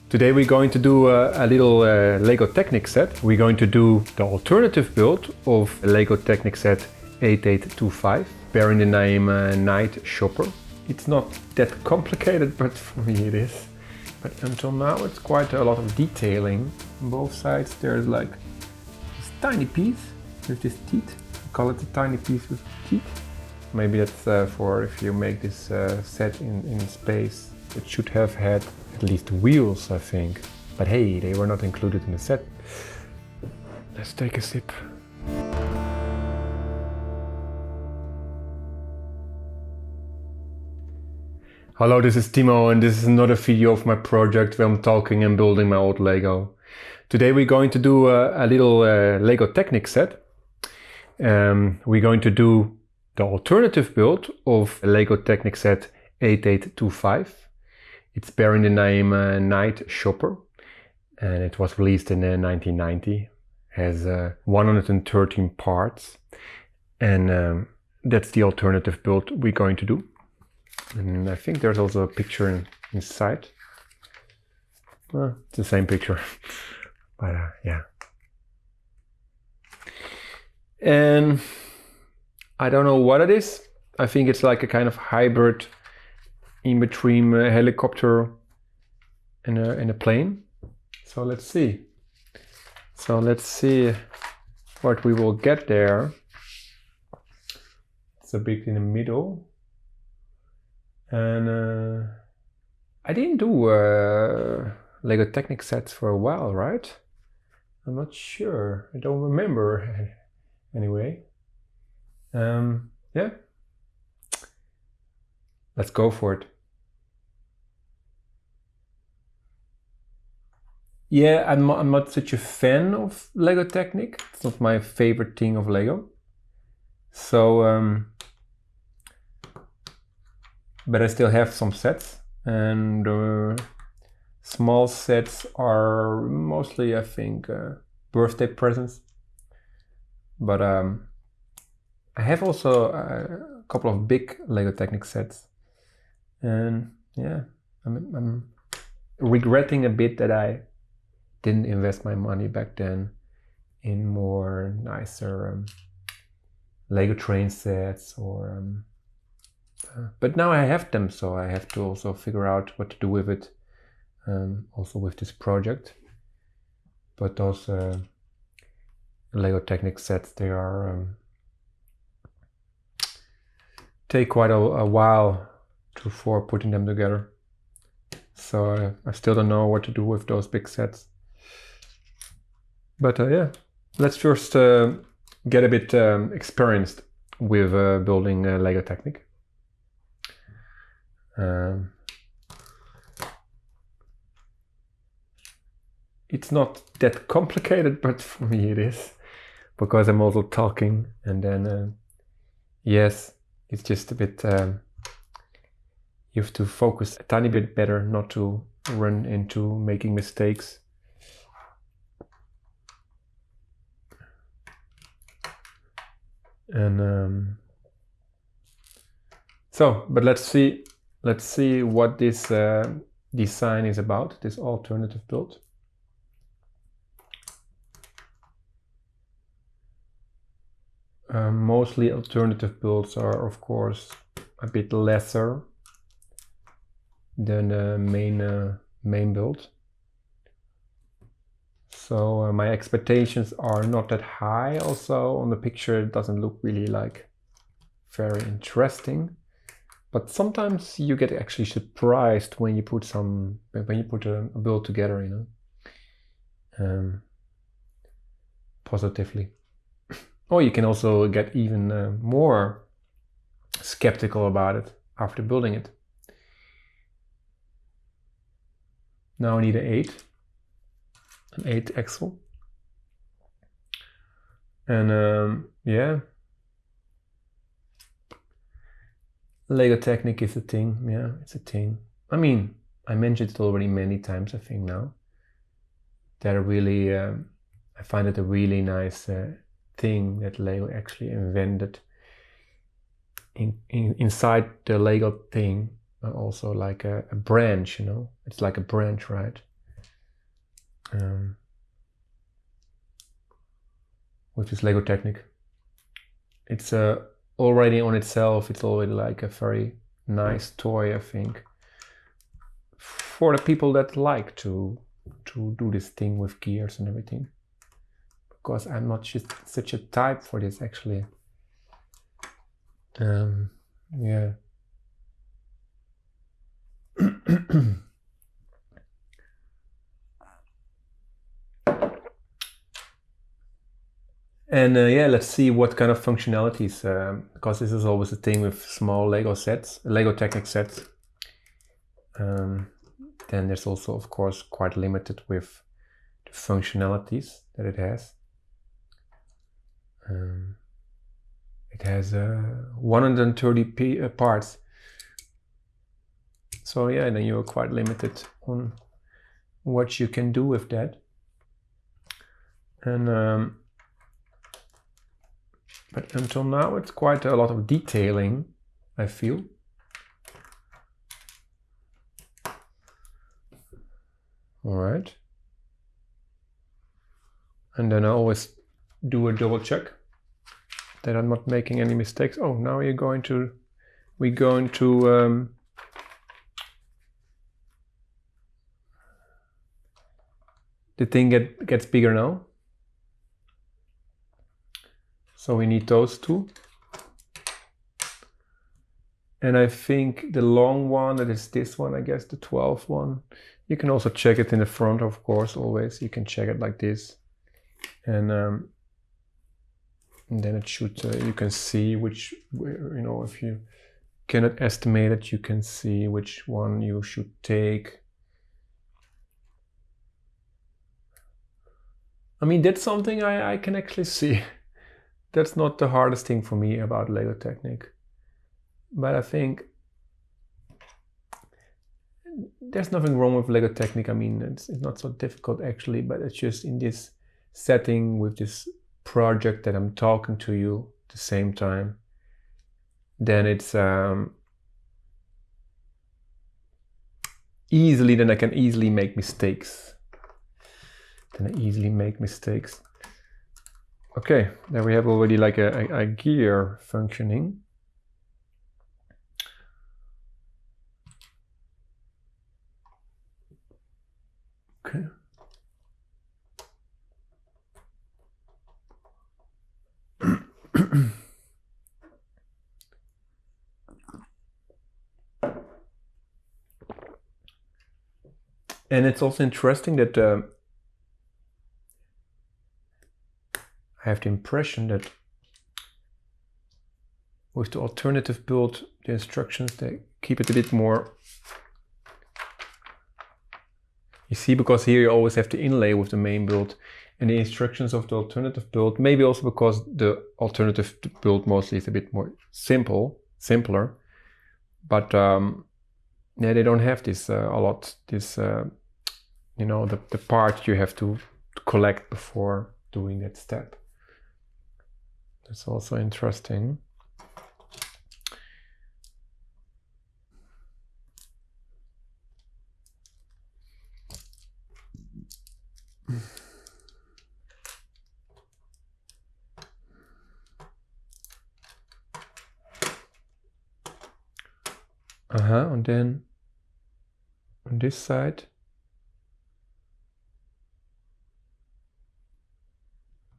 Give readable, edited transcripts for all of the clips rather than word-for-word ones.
Today we're going to do a little LEGO Technic set. We're going to do the alternative build of a LEGO Technic set 8825, bearing the name Night Shopper. It's not that complicated, but for me it is. But until now it's quite a lot of detailing. On both sides there's like this tiny piece with this teeth. I call it the tiny piece with teeth. Maybe that's for if you make this set in space. It should have had at least wheels, I think. But hey, they were not included in the set. Let's take a sip. Hello, this is Timo and this is another video of my project where I'm talking and building my old Lego. Today we're going to do a little LEGO Technic set. We're going to do the alternative build of a LEGO Technic set 8825. It's bearing the name Night Shopper, and it was released in 1990. Has 113 parts, and that's the alternative build we're going to do. And I think there's also a picture inside. Well, it's the same picture, but yeah. And I don't know what it is. I think it's like a kind of hybrid in between a helicopter and a plane. So let's see. Let's see what we will get there. It's a bit in the middle. And I didn't do LEGO Technic sets for a while, right? I'm not sure. I don't remember anyway. Yeah. Let's go for it. Yeah, I'm not such a fan of LEGO Technic. It's not my favorite thing of LEGO. So, but I still have some sets, and small sets are mostly, I think, birthday presents. But I have also a couple of big LEGO Technic sets. And yeah, I'm regretting a bit that I didn't invest my money back then in more nicer LEGO train sets or but now I have them, so I have to also figure out what to do with it, also with this project. But those LEGO Technic sets, they are take quite a while for putting them together. So I still don't know what to do with those big sets. But yeah, let's first get a bit experienced with building LEGO Technic. It's not that complicated, but for me it is, because I'm also talking, and then yes, it's just a bit you have to focus a tiny bit better not to run into making mistakes. And but let's see what this design is about, this alternative build. Mostly alternative builds are, of course, a bit lesser than the main build. So my expectations are not that high. Also on the picture it doesn't look really like very interesting, but sometimes you get actually surprised when you put a build together, you know, positively. Or you can also get even more skeptical about it after building it. Now I need an 8 axle. And yeah, LEGO Technic is a thing. Yeah, it's a thing. I mean, I mentioned it already many times, I think now. That really, I find it a really nice thing that LEGO actually invented inside the LEGO thing. Also like a branch, you know, it's like a branch, right? with this LEGO Technic. It's already on itself, it's already like a very nice toy, I think, for the people that like to do this thing with gears and everything. Because I'm not just such a type for this, actually. Yeah. And yeah, let's see what kind of functionalities, because this is always the thing with small LEGO sets, LEGO Technic sets. Then there's also, of course, quite limited with the functionalities that it has. It has 130 parts. So yeah, then you're quite limited on what you can do with that. And but until now, it's quite a lot of detailing, I feel. All right. And then I always do a double check that I'm not making any mistakes. Oh, now we're going to the thing gets bigger now. So we need those two. And I think the long one, that is this one, I guess, the 12th one. You can also check it in the front, of course, always. You can check it like this. And then it should, you can see which, you know, if you cannot estimate it, you can see which one you should take. I mean, that's something I can actually see. That's not the hardest thing for me about LEGO Technic. But I think there's nothing wrong with LEGO Technic. I mean, it's not so difficult actually, but it's just in this setting with this project that I'm talking to you at the same time, then it's easily, then I can easily make mistakes. Okay, there we have already like a gear functioning. Okay. And it's also interesting that I have the impression that with the alternative build, the instructions, they keep it a bit more, you see, because here you always have the inlay with the main build, and the instructions of the alternative build, maybe also because the alternative build mostly is a bit more simpler, but yeah, they don't have this a lot, this you know, the part you have to collect before doing that step. That's also interesting. And then on this side,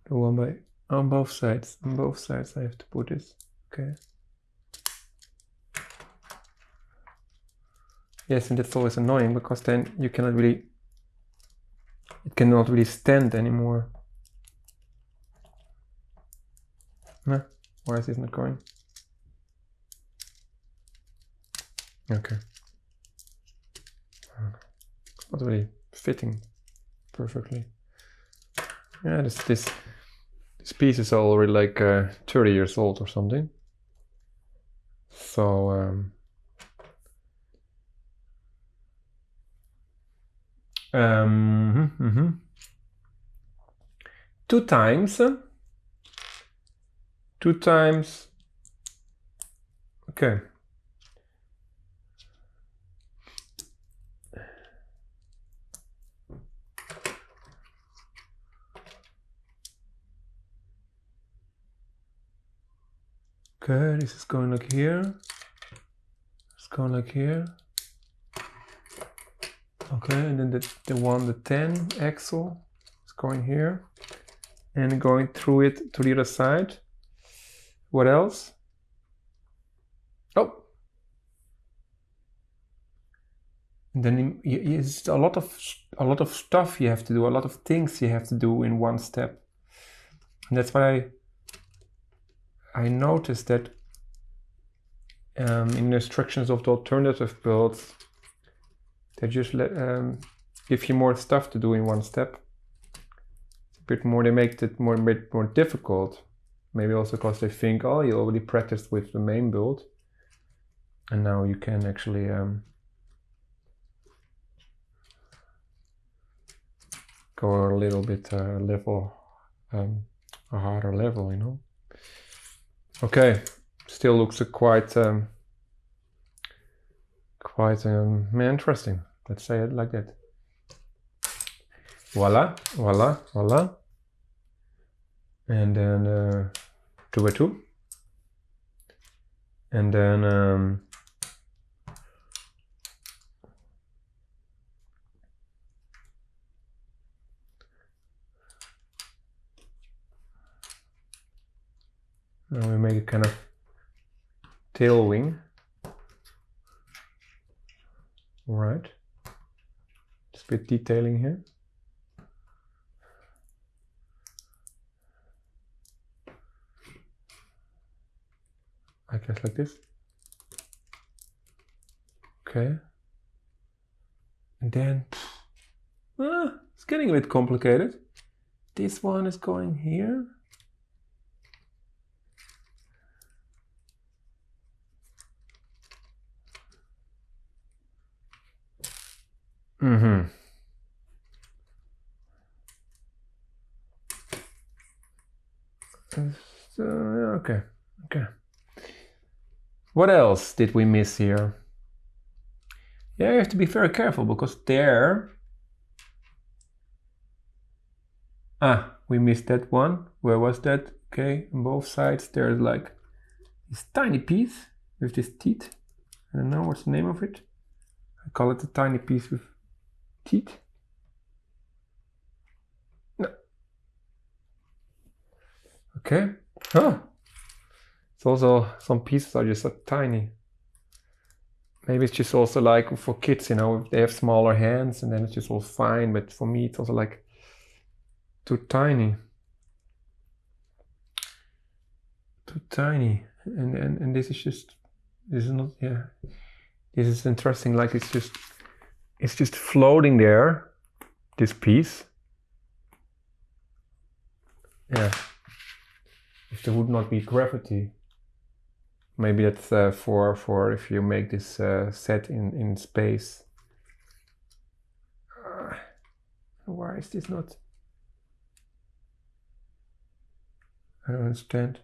the one by, on both sides I have to put this, okay. Yes, and that's always annoying, because then you cannot really, it cannot really stand anymore. No, why is this not going? Okay. It's not really fitting perfectly. Yeah, this piece is already like 30 years old or something. So two times, okay. Okay, this is going like here. It's going like here. Okay, and then the 10 axle is going here. And going through it to the other side. What else? Oh! And then it's a lot of stuff you have to do, a lot of things you have to do in one step. And that's why I noticed that in the instructions of the alternative builds, they just give you more stuff to do in one step. It's a bit more, they make it a bit more difficult. Maybe also because they think, oh, you already practiced with the main build. And now you can actually go a little bit level, a harder level, you know. Okay, still looks quite interesting. Let's say it like that. Voila, voila, voila. And then 2 by 2. And then now we make a kind of tail wing. All right. Just a bit detailing here. I guess like this. Okay. And then it's getting a bit complicated. This one is going here. So, okay. What else did we miss here? Yeah, you have to be very careful because there... we missed that one. Where was that? Okay, on both sides there's like this tiny piece with this teeth. I don't know what's the name of it. I call it a tiny piece with teeth. No. Okay. It's also, some pieces are just so tiny. Maybe it's just also like for kids, you know, if they have smaller hands and then it's just all fine. But for me, it's also like too tiny. Too tiny. And this is not, yeah. This is interesting, like it's just floating there, this piece. Yeah. If there would not be gravity. Maybe that's for if you make this set in space. Why is this not? I don't understand.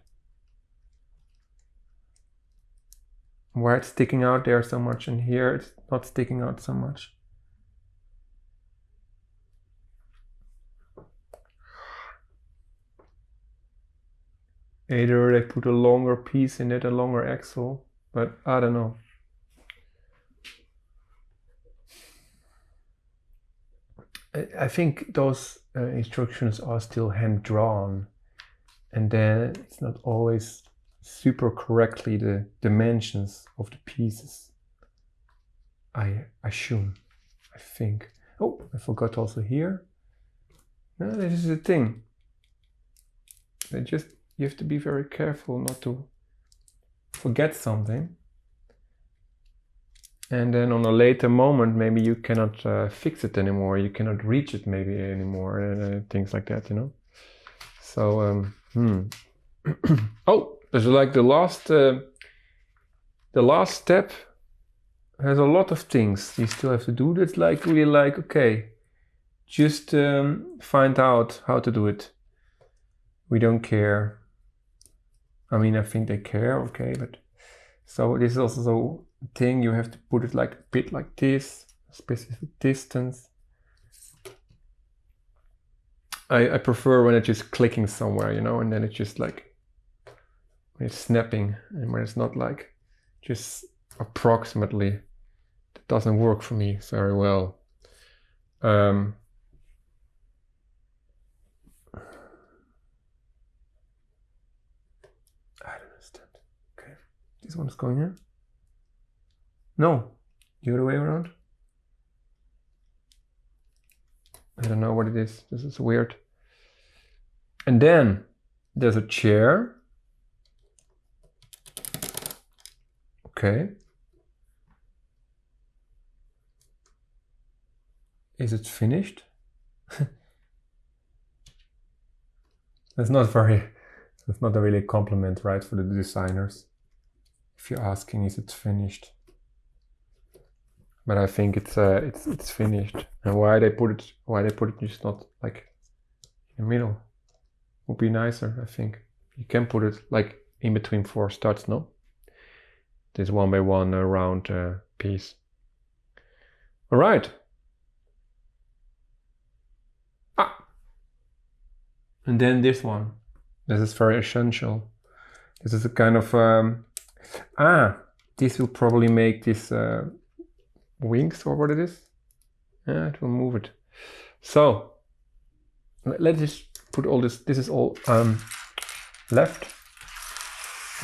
Why it's sticking out there so much and here it's not sticking out so much. Either they put a longer piece in it, a longer axle, but I don't know. I think those instructions are still hand drawn, and then it's not always super correctly the dimensions of the pieces. I assume, I think. Oh, I forgot also here. No, this is the thing. You have to be very careful not to forget something. And then on a later moment, maybe you cannot fix it anymore. You cannot reach it maybe anymore, and things like that, you know. So, oh, there's like the last step has a lot of things you still have to do. That's like really like, okay, just find out how to do it. We don't care. I mean, I think they care, okay, but so this is also a thing, you have to put it like a bit like this, a specific distance. I prefer when it's just clicking somewhere, you know, and then it's just like when it's snapping and when it's not like just approximately. That doesn't work for me very well. I don't understand. Okay, this one is going here. No, the other way around. I don't know what it is. This is weird. And then there's a chair. Okay. Is it finished? That's not a really compliment, right, for the designers. If you're asking, is it finished? But I think it's finished. And why they put it just not like in the middle would be nicer, I think. You can put it like in between 4 studs, no? This 1x1 round piece. All right. And then this one. This is very essential. This is a kind of this will probably make this wings or what it is. Yeah, it will move it. So let's just put all this. This is all left.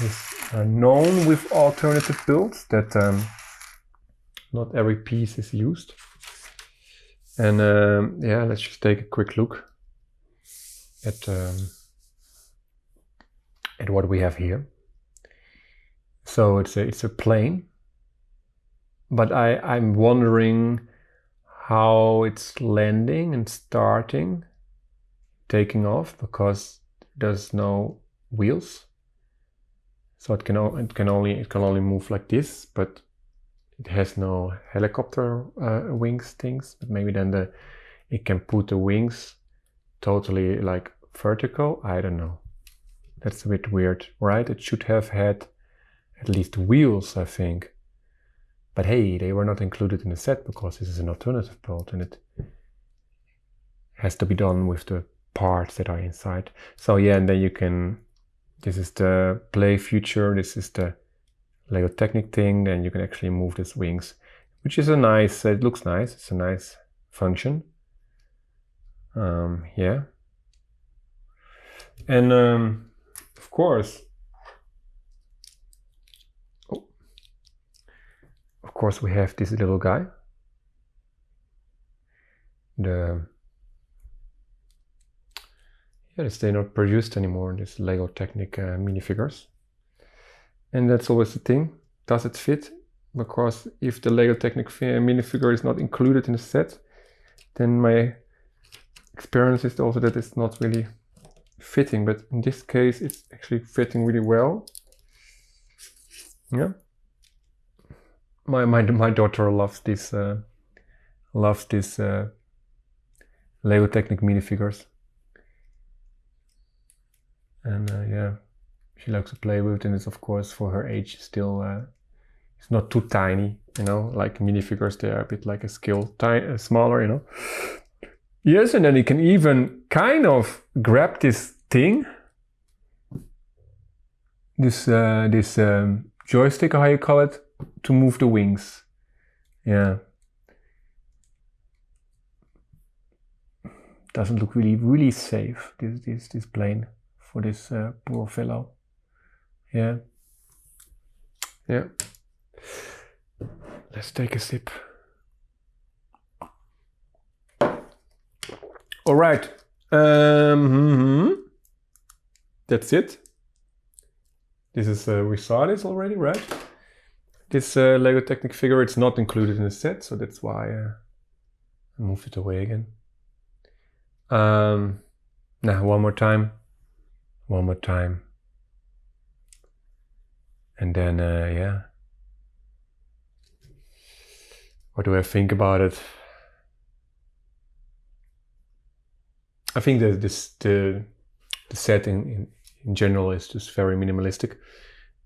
It's known with alternative builds that not every piece is used. And yeah, let's just take a quick look at what we have here. So it's a plane, but I'm wondering how it's landing and starting, taking off, because there's no wheels. So it can only move like this, but it has no helicopter wings things. But maybe then it can put the wings totally like vertical. I don't know. That's a bit weird, right? It should have had at least wheels, I think. But hey, they were not included in the set because this is an alternative build and it has to be done with the parts that are inside. So yeah, and then you can, this is the Play Future, this is the LEGO Technic thing, and you can actually move these wings, which is a nice, it looks nice, it's a nice function. Yeah. And of course, we have this little guy. They're not produced anymore, this LEGO Technic minifigures. And that's always the thing, does it fit? Because if the LEGO Technic minifigure is not included in the set, then my experience is also that it's not really fitting, but in this case it's actually fitting really well. Yeah. My daughter loves this LEGO Technic minifigures. And yeah, she likes to play with it, and it's of course for her age still it's not too tiny, you know, like minifigures, they are a bit like a scale smaller, you know. Yes, and then you can even kind of grab this thing, this joystick, or how you call it, to move the wings. Yeah. Doesn't look really safe, this plane, for this poor fellow. Yeah. Yeah. Let's take a sip. All right. That's it. This is we saw this already, right? This LEGO Technic figure, it's not included in the set, so that's why I moved it away again. Now one more time, and then yeah. What do I think about it? I think that the set in general is just very minimalistic,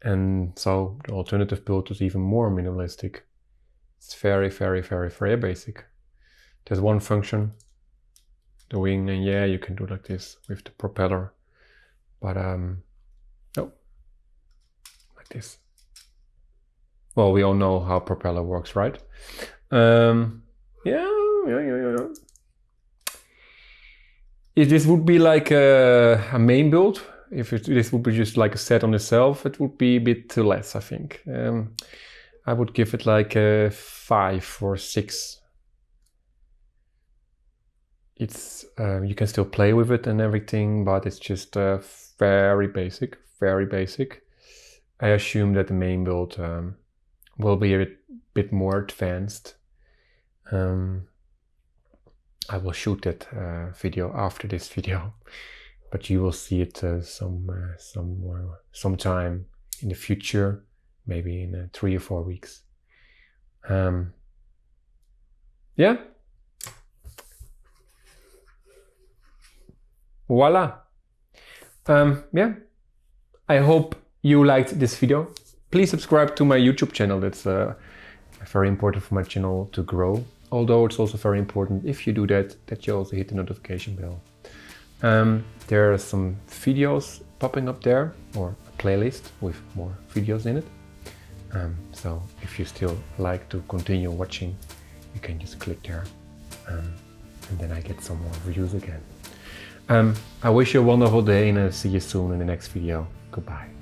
and so the alternative build is even more minimalistic. It's very basic. There's one function, the wing, and yeah, you can do like this with the propeller, but no, like this. Well, we all know how propeller works, right? Yeah. If this would be like a main build, if this would be just like a set on itself, it would be a bit too less, I think. I would give it like a 5 or 6. It's you can still play with it and everything, but it's just very basic, very basic. I assume that the main build will be a bit more advanced. I will shoot that video after this video, but you will see it sometime in the future, maybe in 3 or 4 weeks. Yeah. Voila. Yeah. I hope you liked this video. Please subscribe to my YouTube channel. That's very important for my channel to grow. Although it's also very important, if you do that, that you also hit the notification bell. There are some videos popping up there, or a playlist with more videos in it. So if you still like to continue watching, you can just click there, and then I get some more views again. I wish you a wonderful day, and I'll see you soon in the next video. Goodbye.